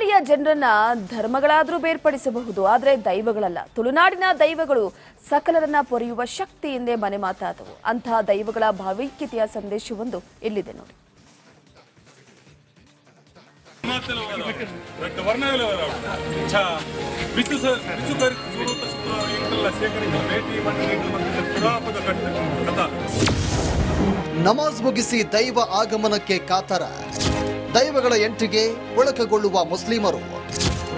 ಕರಾವಳಿಯ ಜನರನ್ನ ಧರ್ಮಗಳಾದರೂ ಬೇರ್ಪಡಿಸಬಹುದು, ಆದರೆ ದೈವಗಳಲ್ಲ. ತುಳುನಾಡಿನ ದೈವಗಳು ಸಕಲರನ್ನ ಪೊರೆಯುವ ಶಕ್ತಿ ಎಂದೇ ಮನೆ ಮಾತಾದವು. ಅಂತಹ ದೈವಗಳ ಭಾವೈಕ್ಯತೆಯ ಸಂದೇಶವೊಂದು ಇಲ್ಲಿದೆ ನೋಡಿ. ನಮಾಜ್ ಮುಗಿಸಿ ದೈವ ಆಗಮನಕ್ಕೆ ಕಾತರ. ದೈವಗಳ ಎಂಟ್ರಿಗೆ ಒಳಕಗೊಳ್ಳುವ ಮುಸ್ಲಿಮರು.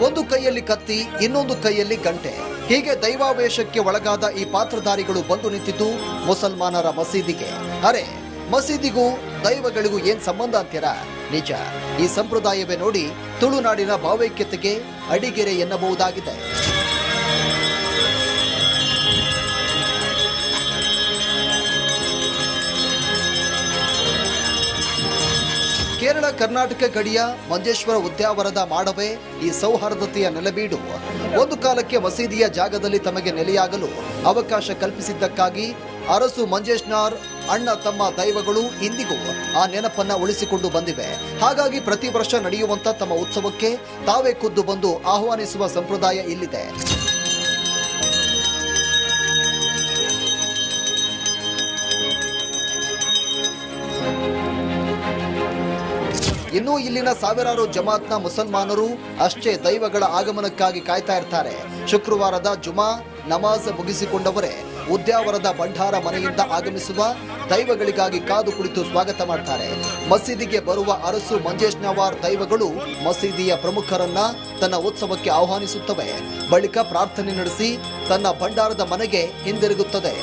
ಒಂದು ಕೈಯಲ್ಲಿ ಕತ್ತಿ, ಇನ್ನೊಂದು ಕೈಯಲ್ಲಿ ಗಂಟೆ. ಹೀಗೆ ದೈವಾವೇಶಕ್ಕೆ ಒಳಗಾದ ಈ ಪಾತ್ರಧಾರಿಗಳು ಬಂದು ನಿಂತಿದ್ದು ಮುಸಲ್ಮಾನರ ಮಸೀದಿಗೆ. ಅರೆ, ಮಸೀದಿಗೂ ದೈವಗಳಿಗೂ ಏನ್ ಸಂಬಂಧ ಅಂತೀರಾ? ನಿಜ. ಈ ಸಂಪ್ರದಾಯವೇ ನೋಡಿ ತುಳುನಾಡಿನ ಭಾವೈಕ್ಯತೆಗೆ ಅಡಿಗೆರೆ ಎನ್ನಬಹುದಾಗಿದೆ. ಕೇರಳ ಕರ್ನಾಟಕ ಗಡಿಯ ಮಂಜೇಶ್ವರ ಉದ್ಯಾವರದ ಮಾಡವೇ ಈ ಸೌಹಾರ್ದತೆಯ ನೆಲೆಬೀಡು. ಒಂದು ಕಾಲಕ್ಕೆ ಮಸೀದಿಯ ಜಾಗದಲ್ಲಿ ತಮಗೆ ನೆಲೆಯಾಗಲು ಅವಕಾಶ ಕಲ್ಪಿಸಿದ್ದಕ್ಕಾಗಿ ಅರಸು ಮಂಜೇಶ್ನಾರ್ ಅಣ್ಣ ತಮ್ಮ ದೈವಗಳು ಇಂದಿಗೂ ಆ ನೆನಪನ್ನ ಉಳಿಸಿಕೊಂಡು ಬಂದಿವೆ. ಹಾಗಾಗಿ ಪ್ರತಿ ವರ್ಷ ನಡೆಯುವಂತ ತಮ್ಮ ಉತ್ಸವಕ್ಕೆ ತಾವೇ ಖುದ್ದು ಬಂದು ಆಹ್ವಾನಿಸುವ ಸಂಪ್ರದಾಯ ಇಲ್ಲಿದೆ. ಇನ್ನು ಇಲ್ಲಿನ ಸಾವಿರಾರು ಜಮಾತ್ನ ಮುಸಲ್ಮಾನರು ಅಷ್ಟೇ ದೈವಗಳ ಆಗಮನಕ್ಕಾಗಿ ಕಾಯ್ತಾ ಇರ್ತಾರೆ. ಶುಕ್ರವಾರದ ಜುಮಾ ನಮಾಜ್ ಮುಗಿಸಿಕೊಂಡವರೇ ಉದ್ಯಾವರದ ಭಂಡಾರ ಮನೆಯಿಂದ ಆಗಮಿಸುವ ದೈವಗಳಿಗಾಗಿ ಕಾದು ಕುಳಿತು ಸ್ವಾಗತ ಮಾಡ್ತಾರೆ. ಮಸೀದಿಗೆ ಬರುವ ಅರಸು ಮಂಜೇಶ್ನವಾರ್ ದೈವಗಳು ಮಸೀದಿಯ ಪ್ರಮುಖರನ್ನ ತನ್ನ ಉತ್ಸವಕ್ಕೆ ಆಹ್ವಾನಿಸುತ್ತವೆ. ಬಳಿಕ ಪ್ರಾರ್ಥನೆ ನಡೆಸಿ ತನ್ನ ಭಂಡಾರದ ಮನೆಗೆ ಹಿಂದಿರುಗುತ್ತದೆ.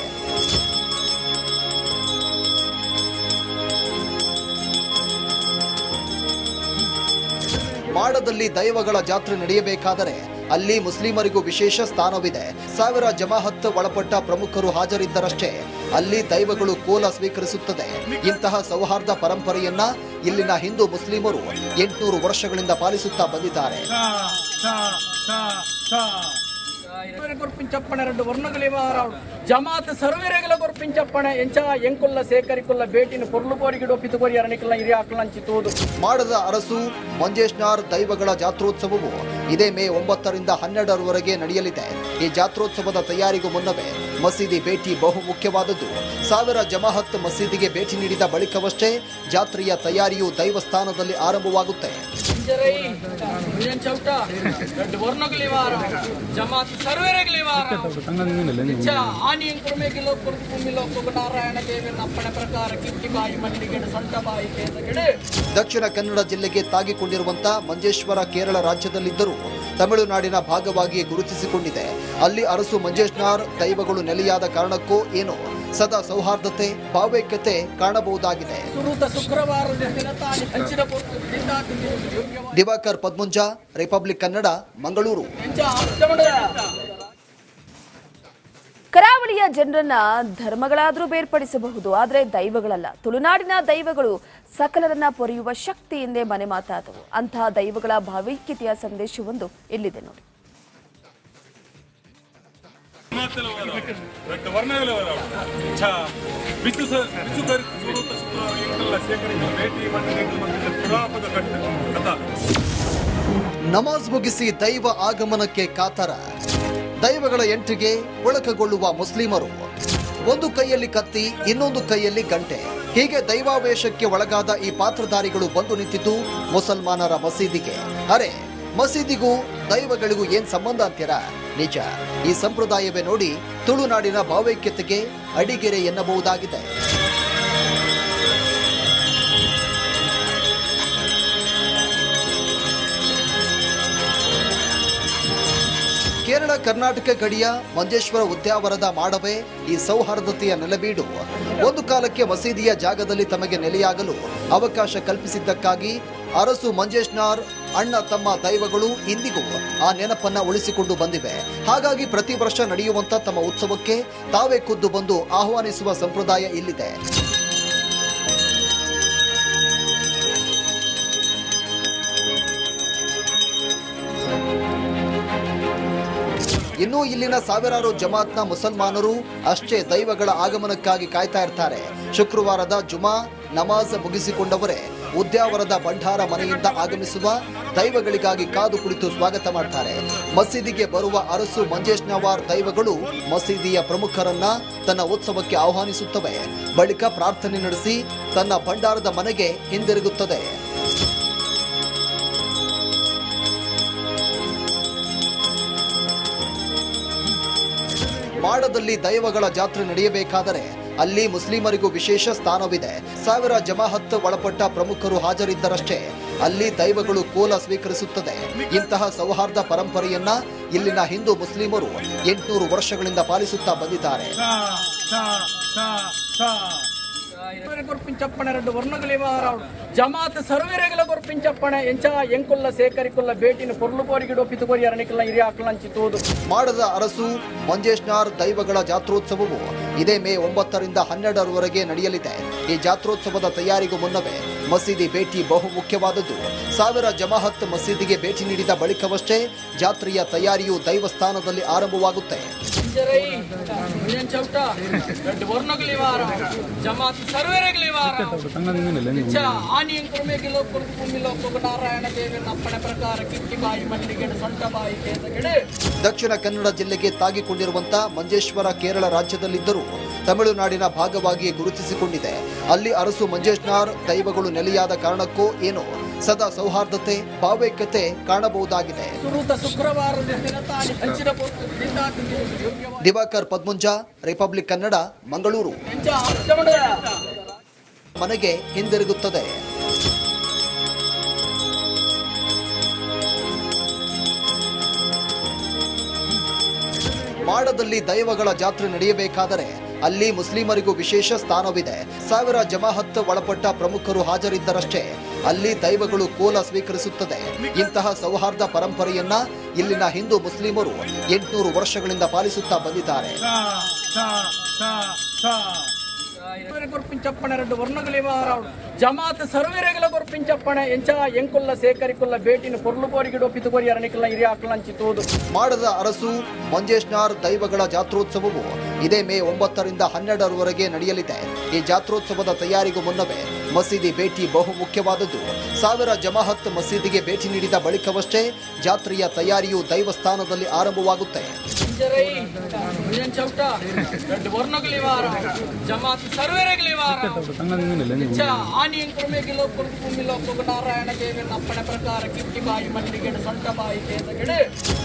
ಮಾಡದಲ್ಲಿ ದೈವಗಳ ಜಾತ್ರೆ ನಡೆಯಬೇಕಾದರೆ ಅಲ್ಲಿ ಮುಸ್ಲಿಮರಿಗೂ ವಿಶೇಷ ಸ್ಥಾನವಿದೆ. ಸಾವಿರ ಜಮಾಹತ್ ಒಳಪಟ್ಟ ಪ್ರಮುಖರು ಹಾಜರಿದ್ದರಷ್ಟೇ ಅಲ್ಲಿ ದೈವಗಳು ಕೋಲ ಸ್ವೀಕರಿಸುತ್ತದೆ. ಇಂತಹ ಸೌಹಾರ್ದ ಪರಂಪರೆಯನ್ನ ಇಲ್ಲಿನ ಹಿಂದೂ ಮುಸ್ಲಿಮರು 800 ವರ್ಷಗಳಿಂದ ಪಾಲಿಸುತ್ತಾ ಬಂದಿದ್ದಾರೆ. గుర్పించప్పన రెండు వర్ణగులివారావు జమాత్ సర్వేరేగల గుర్పించప్పన ఎంచ ఎంకుల్ల సేకరికుల్ల ಬೇಟಿನ ಪೊರ್ಲು ಕೋರಿಗಿಡೋ ಪಿತುಕೋರಿ ಅರಣಿಕಲ್ಲ ಹಿರಿಯಾಕಲಂಚಿ ತೋದು. ಮಾಡದ ಅರಸು ಮಂಜೇಶ್ನಾರ್ ದೈವಗಳ ಜಾತ್ರೋತ್ಸವವು ಇದೇ ಮೇ 9ರಿಂದ 12ರವರೆಗೆ ನಡೆಯಲಿದೆ. ಈ ಜಾತ್ರೋತ್ಸವದ ತಯಾರಿಗೂ ಮುನ್ನವೇ ಮಸೀದಿ ಭೇಟಿ ಬಹು ಮುಖ್ಯವಾದದ್ದು. ಸಾವಿರ ಜಮಾಹತ್ ಮಸೀದಿಗೆ ಭೇಟಿ ನೀಡಿದ ಬಳಿಕವಷ್ಟೇ ಜಾತ್ರೆಯ ತಯಾರಿಯು ದೈವಸ್ಥಾನದಲ್ಲಿ ಆರಂಭವಾಗುತ್ತೆ. ದಕ್ಷಿಣ ಕನ್ನಡ ಜಿಲ್ಲೆಗೆ ತಾಗಿಕೊಂಡಿರುವಂತ ಮಂಜೇಶ್ವರ ಕೇರಳ ರಾಜ್ಯದಲ್ಲಿದ್ದರೂ ತಮಿಳುನಾಡಿನ ಭಾಗವಾಗಿ ಗುರುತಿಸಿಕೊಂಡಿದೆ. ಅಲ್ಲಿ ಅರಸು ಮಂಜೇಶ್ನಾರ್ ದೈವಗಳು ನೆಲೆಯಾದ ಕಾರಣಕ್ಕೋ ಏನೋ ಸದಾ ಸೌಹಾರ್ದತೆ ಭಾವೈಕ್ಯತೆ ಕಾಣಬಹುದಾಗಿದೆ. ದಿವಾಕರ್ ಪದ್ಮುಂಜ, ರಿಪಬ್ಲಿಕ್ ಕನ್ನಡ, ಮಂಗಳೂರು. ಕರಾವಳಿಯ ಜನರನ್ನ ಧರ್ಮಗಳಾದರೂ ಬೇರ್ಪಡಿಸಬಹುದು, ಆದರೆ ದೈವಗಳಲ್ಲ. ತುಳುನಾಡಿನ ದೈವಗಳು ಸಕಲರನ್ನ ಪೊರೆಯುವ ಶಕ್ತಿ ಎಂದೇ ಮನೆ ಮಾತಾದವು. ಅಂತಹ ದೈವಗಳ ಭಾವೈಕ್ಯತೆಯ ಸಂದೇಶವೊಂದು ಇಲ್ಲಿದೆ ನೋಡಿ. ನಮಾಜ್ ಮುಗಿಸಿ ದೈವ ಆಗಮನಕ್ಕೆ ಕಾತರ. ದೈವಗಳ ಎಂಟ್ರಿಗೆ ಒಳಕಗೊಳ್ಳುವ ಮುಸ್ಲಿಮರು. ಒಂದು ಕೈಯಲ್ಲಿ ಕತ್ತಿ, ಇನ್ನೊಂದು ಕೈಯಲ್ಲಿ ಗಂಟೆ. ಹೀಗೆ ದೈವಾವೇಶಕ್ಕೆ ಒಳಗಾದ ಈ ಪಾತ್ರಧಾರಿಗಳು ಬಂದು ನಿಂತಿದ್ದು ಮುಸಲ್ಮಾನರ ಮಸೀದಿಗೆ. ಅರೆ, ಮಸೀದಿಗೂ ದೈವಗಳಿಗೂ ಏನ್ ಸಂಬಂಧ ಅಂತೀರಾ? ನಿಜ. ಈ ಸಂಪ್ರದಾಯವೇ ನೋಡಿ ತುಳುನಾಡಿನ ಭಾವೈಕ್ಯತೆಗೆ ಅಡಿಗೆರೆ ಎನ್ನಬಹುದಾಗಿದೆ. ಕೇರಳ ಕರ್ನಾಟಕ ಗಡಿಯ ಮಂಜೇಶ್ವರ ಉದ್ಯಾವರದ ಮಾಡವೇ ಈ ಸೌಹಾರ್ದತೆಯ ನೆಲೆಬೀಡು. ಒಂದು ಕಾಲಕ್ಕೆ ಮಸೀದಿಯ ಜಾಗದಲ್ಲಿ ತಮಗೆ ನೆಲೆಯಾಗಲು ಅವಕಾಶ ಕಲ್ಪಿಸಿದ್ದಕ್ಕಾಗಿ ಅರಸು ಮಂಜೇಶ್ನಾರ್ ಅಣ್ಣ ತಮ್ಮ ದೈವಗಳು ಇಂದಿಗೂ ಆ ನೆನಪನ್ನ ಉಳಿಸಿಕೊಂಡು ಬಂದಿವೆ. ಹಾಗಾಗಿ ಪ್ರತಿ ವರ್ಷ ನಡೆಯುವಂತ ತಮ್ಮ ಉತ್ಸವಕ್ಕೆ ತಾವೇ ಖುದ್ದು ಬಂದು ಆಹ್ವಾನಿಸುವ ಸಂಪ್ರದಾಯ ಇಲ್ಲಿದೆ. ಇನ್ನು ಇಲ್ಲಿನ ಸಾವಿರಾರು ಜಮಾತ್ನ ಮುಸಲ್ಮಾನರು ಅಷ್ಟೇ ದೈವಗಳ ಆಗಮನಕ್ಕಾಗಿ ಕಾಯ್ತಾ ಇರ್ತಾರೆ. ಶುಕ್ರವಾರದ ಜುಮಾ ನಮಾಜ್ ಮುಗಿಸಿಕೊಂಡವರೇ ಉದ್ಯಾವರದ ಭಂಡಾರ ಮನೆಯಿಂದ ಆಗಮಿಸುವ ದೈವಗಳಿಗಾಗಿ ಕಾದು ಕುಳಿತು ಸ್ವಾಗತ ಮಾಡ್ತಾರೆ. ಮಸೀದಿಗೆ ಬರುವ ಅರಸು ಮಂಜೇಶ್ನವಾರ್ ದೈವಗಳು ಮಸೀದಿಯ ಪ್ರಮುಖರನ್ನ ತನ್ನ ಉತ್ಸವಕ್ಕೆ ಆಹ್ವಾನಿಸುತ್ತವೆ. ಬಳಿಕ ಪ್ರಾರ್ಥನೆ ನಡೆಸಿ ತನ್ನ ಭಂಡಾರದ ಮನೆಗೆ ಹಿಂದಿರುಗುತ್ತದೆ. ಮಾಡದಲ್ಲಿ ದೈವಗಳ ಜಾತ್ರೆ ನಡೆಯಬೇಕಾದರೆ ಅಲ್ಲಿ ಮುಸ್ಲಿಮರಿಗೂ ವಿಶೇಷ ಸ್ಥಾನವಿದೆ. 1000 ಜಮಾಅತ್ ಒಳಪಟ್ಟ ಪ್ರಮುಖರು ಹಾಜರಿದ್ದರಷ್ಟೇ ಅಲ್ಲಿ ದೈವಗಳು ಕೋಲ ಸ್ವೀಕರಿಸುತ್ತದೆ. ಇಂತಹ ಸೌಹಾರ್ದ ಪರಂಪರೆಯನ್ನ ಇಲ್ಲಿನ ಹಿಂದೂ ಮುಸ್ಲಿಮರು 800 ವರ್ಷಗಳಿಂದ ಪಾಲಿಸುತ್ತಾ ಬಂದಿದ್ದಾರೆ. గుర్పించప్పన రెండు వర్ణగులివారావు జమాత్ సర్వేరేగల గుర్పించప్పన ఎంచ ఎంకుల్ల సేకరికుల్ల ಬೇಟಿನ ಪೊರ್ಲು ಕೋರಿಗಿಡೋ ಪಿತುಕೋರಿ ಅರಣಿಕಲ್ಲ ಹಿರಿಯ ಆಕಳಂಚಿ ತೋದು ಮಾಡದ ಅರಸು ಮಂಜೇಶ್ನಾರ್ ದೈವಗಳ ಜಾತ್ರೋತ್ಸವವು ಇದೇ ಮೇ 9ರಿಂದ 12ರವರೆಗೆ ನಡೆಯಲಿದೆ. ಈ ಜಾತ್ರೋತ್ಸವದ ತಯಾರಿಗೂ ಮುನ್ನವೇ ಮಸೀದಿ ಭೇಟಿ ಬಹು ಮುಖ್ಯವಾದದ್ದು. 1000 ಜಮಾಅತ್ ಮಸೀದಿಗೆ ಭೇಟಿ ನೀಡಿದ ಬಳಿಕವಷ್ಟೇ ಜಾತ್ರೆಯ ತಯಾರಿಯು ದೈವಸ್ಥಾನದಲ್ಲಿ ಆರಂಭವಾಗುತ್ತೆ. ಜಮಾತ್ ಸರ್ವೇರೆಗಲಿವಾರ ನಾರಾಯಣ ದೇವನ ಅಪ್ಪಣೆ ಪ್ರಕಾರ ಕಿಟ್ಟಿಬಾಯಿ ಮಲ್ಲಿಗೆ ಸಂತಬಾಯಿ ಕೇಂದ್ರ ದಕ್ಷಿಣ ಕನ್ನಡ ಜಿಲ್ಲೆಗೆ ತಾಗಿಕೊಂಡಿರುವಂತಹ ಮಂಜೇಶ್ವರ ಕೇರಳ ರಾಜ್ಯದಲ್ಲಿದ್ದರೂ ತಮಿಳುನಾಡಿನ ಭಾಗವಾಗಿ ಗುರುತಿಸಿಕೊಂಡಿದೆ. ಅಲ್ಲಿ ಅರಸು ಮಂಜೇಶ್ನಾರ್ ದೈವಗಳು ನೆಲೆಯಾದ ಕಾರಣಕ್ಕೋ ಏನೋ ಸದಾ ಸೌಹಾರ್ದತೆ ಭಾವೈಕ್ಯತೆ ಕಾಣಬಹುದಾಗಿದೆ. ದಿವಾಕರ್ ಪದ್ಮುಂಜ, ರಿಪಬ್ಲಿಕ್ ಕನ್ನಡ, ಮಂಗಳೂರು. ಮನೆಗೆ ಹಿಂದಿರುಗುತ್ತದೆ. ಮಾಡದಲ್ಲಿ ದೈವಗಳ ಜಾತ್ರೆ ನಡೆಯಬೇಕಾದರೆ ಅಲ್ಲಿ ಮುಸ್ಲಿಮರಿಗೂ ವಿಶೇಷ ಸ್ಥಾನವಿದೆ. 1000 ಜಮಾಅತ್ ಒಳಪಟ್ಟ ಪ್ರಮುಖರು ಹಾಜರಿದ್ದರಷ್ಟೇ ಅಲ್ಲಿ ದೈವಗಳು ಕೋಲ ಸ್ವೀಕರಿಸುತ್ತದೆ. ಇಂತಹ ಸೌಹಾರ್ದ ಪರಂಪರೆಯನ್ನ ಇಲ್ಲಿನ ಹಿಂದೂ ಮುಸ್ಲಿಮರು 800 ವರ್ಷಗಳಿಂದ ಪಾಲಿಸುತ್ತಾ ಬಂದಿದ್ದಾರೆ. గుర్పించప్పన రెండు వర్ణగులివారావు జమాత్ సర్వేరేగల గుర్పించప్పన ఎంచ ఎంకుల్ల సేకరికుల్ల ಬೇಟಿನ ಪೊರ್ಲು ಕೋರಿಗಿಡೋ ಪಿತುಕೋರಿ ಅರಣಿಕಲ್ಲ ಹಿರಿಯ ಆಕಳಂಚಿ ತೋದು ಮಾಡದ ಅರಸು ಮಂಜೇಶ್ನಾರ್ ದೈವಗಳ ಜಾತ್ರೋತ್ಸವವು ಇದೇ ಮೇ 9ರಿಂದ 12ರವರೆಗೆ ನಡೆಯಲಿದೆ. ಈ ಜಾತ್ರೋತ್ಸವದ ತಯಾರಿಗೂ ಮುನ್ನವೇ ಮಸೀದಿ ಭೇಟಿ ಬಹು ಮುಖ್ಯವಾದದ್ದು. 1000 ಜಮಾಅತ್ ಮಸೀದಿಗೆ ಭೇಟಿ ನೀಡಿದ ಬಳಿಕವಷ್ಟೇ ಜಾತ್ರೆಯ ತಯಾರಿಯು ದೈವಸ್ಥಾನದಲ್ಲಿ ಆರಂಭವಾಗುತ್ತೆ. ಜಮಾತ್ ಸರ್ವೇರೆಗಲಿವಾರ ನಾರಾಯಣ ದೇವನ ಅಪ್ಪಣೆ ಪ್ರಕಾರ ಕಿಟ್ಟಿಬಾಯಿ ಮಲ್ಲಿಗೆ ಸಂತಬಾಯಿ ಕೇಂದ್ರ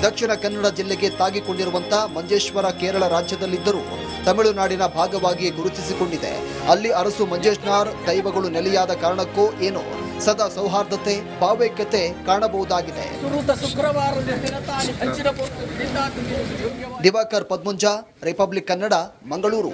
ದಕ್ಷಿಣ ಕನ್ನಡ ಜಿಲ್ಲೆಗೆ ತಾಗಿಕೊಂಡಿರುವಂತಹ ಮಂಜೇಶ್ವರ ಕೇರಳ ರಾಜ್ಯದಲ್ಲಿದ್ದರೂ ತಮಿಳುನಾಡಿನ ಭಾಗವಾಗಿ ಗುರುತಿಸಿಕೊಂಡಿದೆ. ಅಲ್ಲಿ ಅರಸು ಮಂಜೇಶ್ನಾರ್ ದೈವಗಳು ನೆಲೆಯಾದ ಕಾರಣಕ್ಕೋ ಏನೋ ಸದಾ ಸೌಹಾರ್ದತೆ ಭಾವೈಕ್ಯತೆ ಕಾಣಬಹುದಾಗಿದೆ. ದಿವಾಕರ್ ಪದ್ಮುಂಜ, ರಿಪಬ್ಲಿಕ್ ಕನ್ನಡ, ಮಂಗಳೂರು.